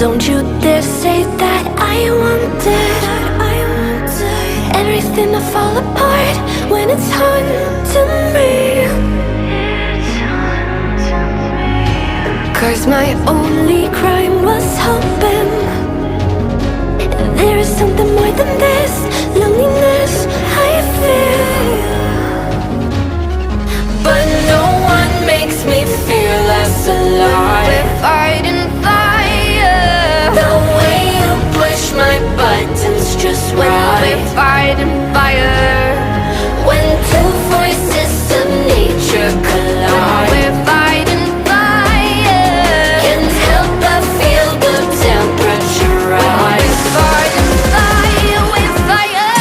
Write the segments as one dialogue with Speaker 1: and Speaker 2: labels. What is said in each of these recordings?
Speaker 1: Don't you dare say that I wanted everything to fall apart when it's haunting me. 'Cause my only crime was hoping there is something more than this loneliness I feel. But no one makes me feel less alive. We're fighting fire. The way you push my buttons just right. We're fighting fire. When two voices of nature collide. We're fighting fire. Can't help but feel the temperature rise. We're fighting fire. We're fire.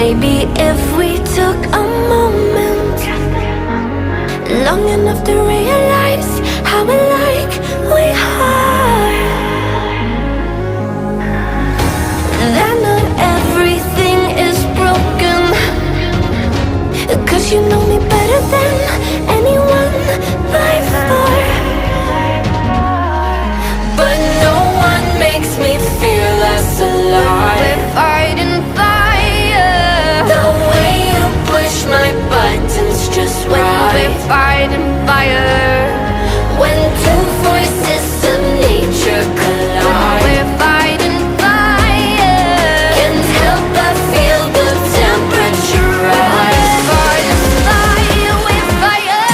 Speaker 1: Maybe if we took a moment long enough to realize how alike we are, that not everything is broken. 'Cause you know me better than anyone by far. But no one makes me feel less alive. We're fighting fire. The way you push my buttons just right. We're fighting fire. When two voices of nature collide. We're fighting fire. Can't help but feel the temperature rise. We're fighting fire. We're fire.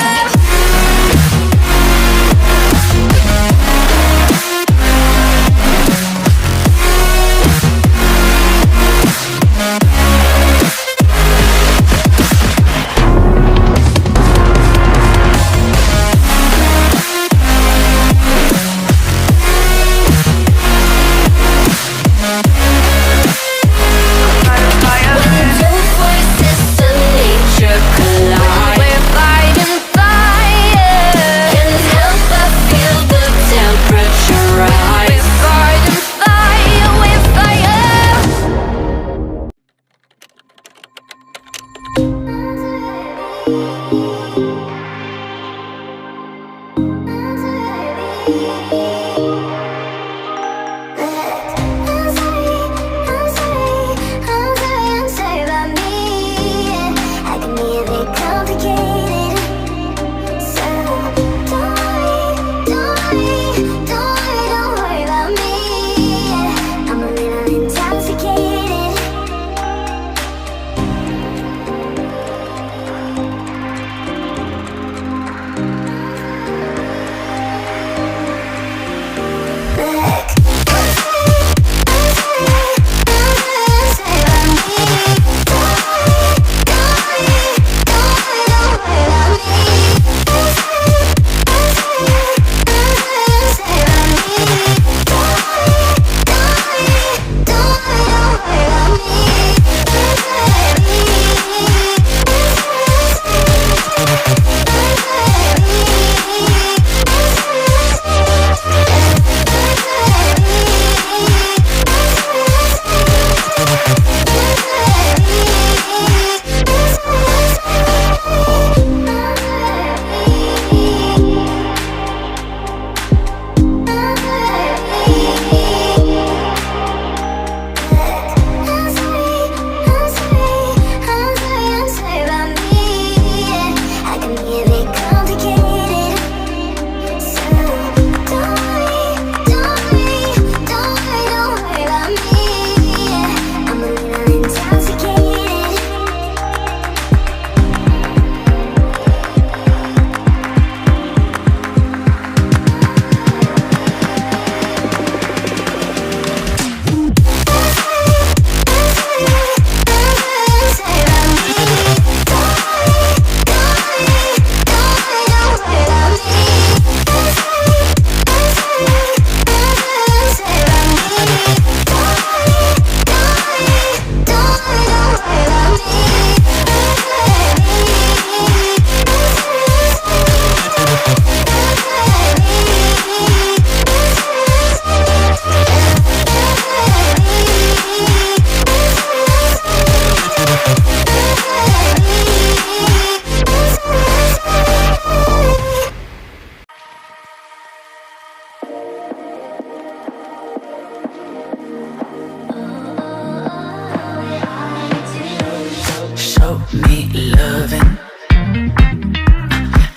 Speaker 2: me loving.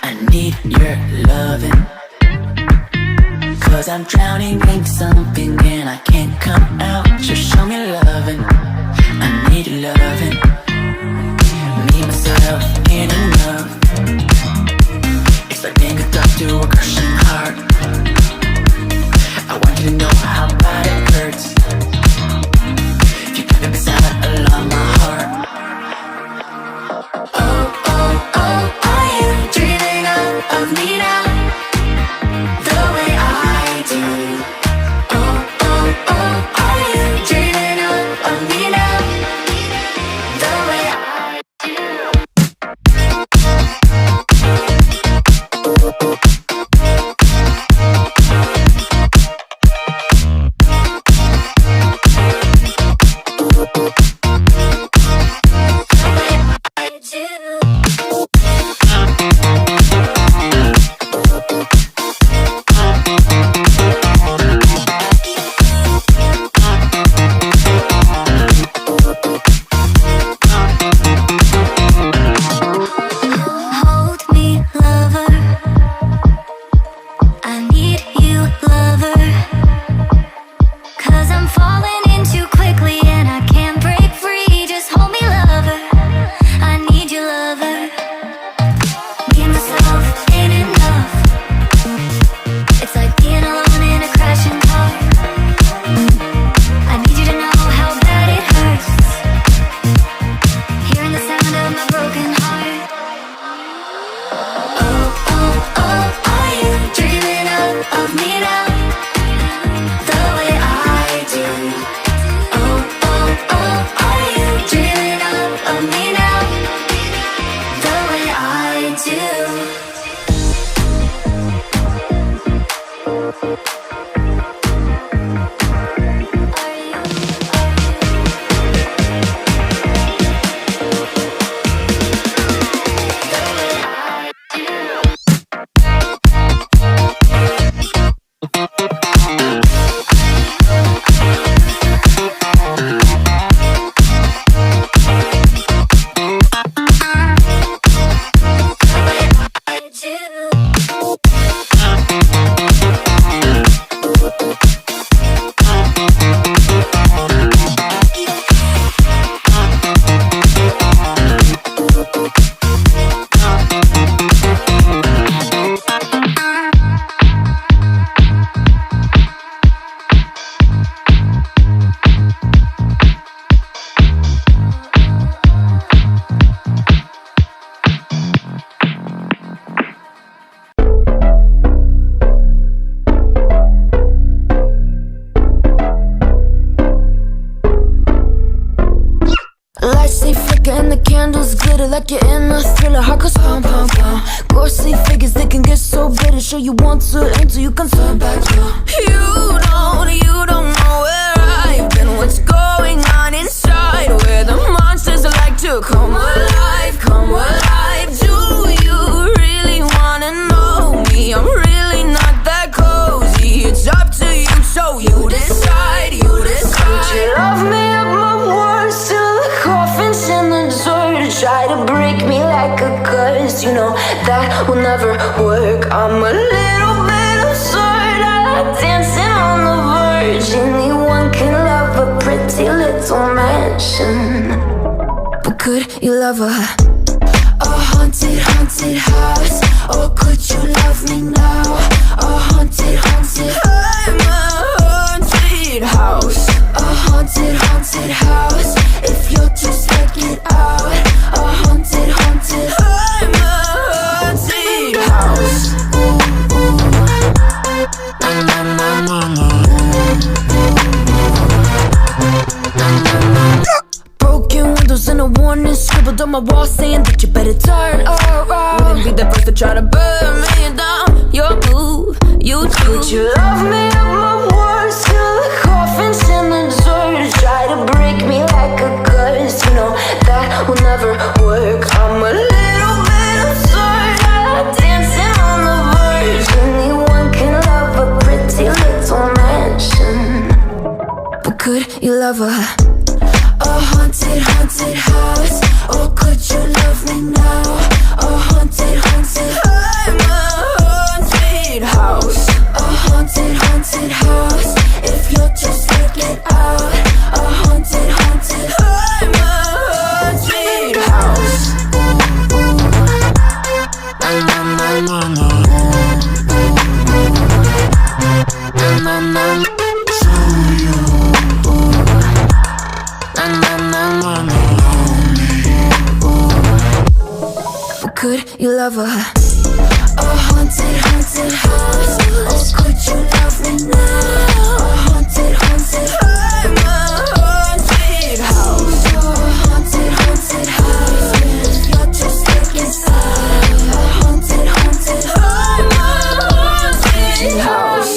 Speaker 2: I need your loving. 'Cause I'm drowning in something and I can't come out. So show me loving. I need your loving. Me, myself, and enough. It's like being hooked up to a crushing heart. I want you to know how bad it hurts. You keep it beside along my heart. Oh, oh, oh, are you dreaming of me now? The way I do. Oh, oh, oh, are you dreaming of me now? The way I do.
Speaker 1: Hold me, lover. I need you, lover. 'Cause I'm falling in too quickly and I can't break free. Just hold me, lover. I need you, lover. Me, myself, ain't enough. It's like being alone in a crashing car. I need you to know how bad it hurts. Hearing the sound of my broken heart. Oh, oh, oh, are you dreaming of me now? The way I do. Oh, oh, oh, are you dreaming of me now? The way I do.
Speaker 3: Lights they flicker and the candles glitter like you're in a thriller. Heart goes pum pum pum. Ghostly figures they can get so bitter. Sure you want to until you can turn back. You don't know where I've been. What's going on inside? Where the monsters like to come alive, come alive. Do you really wanna know me? I'm really not that cozy. It's up to you, so you decide, you decide. Would you love me at my worst till the coffin's in the dirt? Try to break me like a curse, you know that will never work. I'm a little bit absurd. I like dancing on the verge. Anyone can love a pretty little mansion, but could you love a haunted, haunted house? Or could you love me now? A haunted, haunted. I'm a haunted house. A haunted, haunted house. If you'll just check it out. A haunted, haunted. I'm a haunted house. Broken windows and a warning scribbled on my wall saying that you better turn around. Wouldn't be the first to try to burn me down. Your move, you do. Would you love me at my worst till the coffin's in the dirt? Try to break me like a curse, you know that will never work. I'm a little bit absurd. I like dancing on the verge. Anyone can love a pretty little mansion, but could you love a haunted, haunted house? Or could you But could you love her? A haunted, haunted house. Or could you love me now? A haunted, haunted house. I'm a haunted house. A haunted, haunted house. You're just stuck inside. A haunted, haunted house. I'm a haunted house.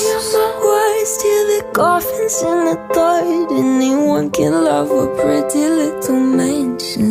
Speaker 3: Why steal the coffins in the thought? Anyone can love a pretty little mansion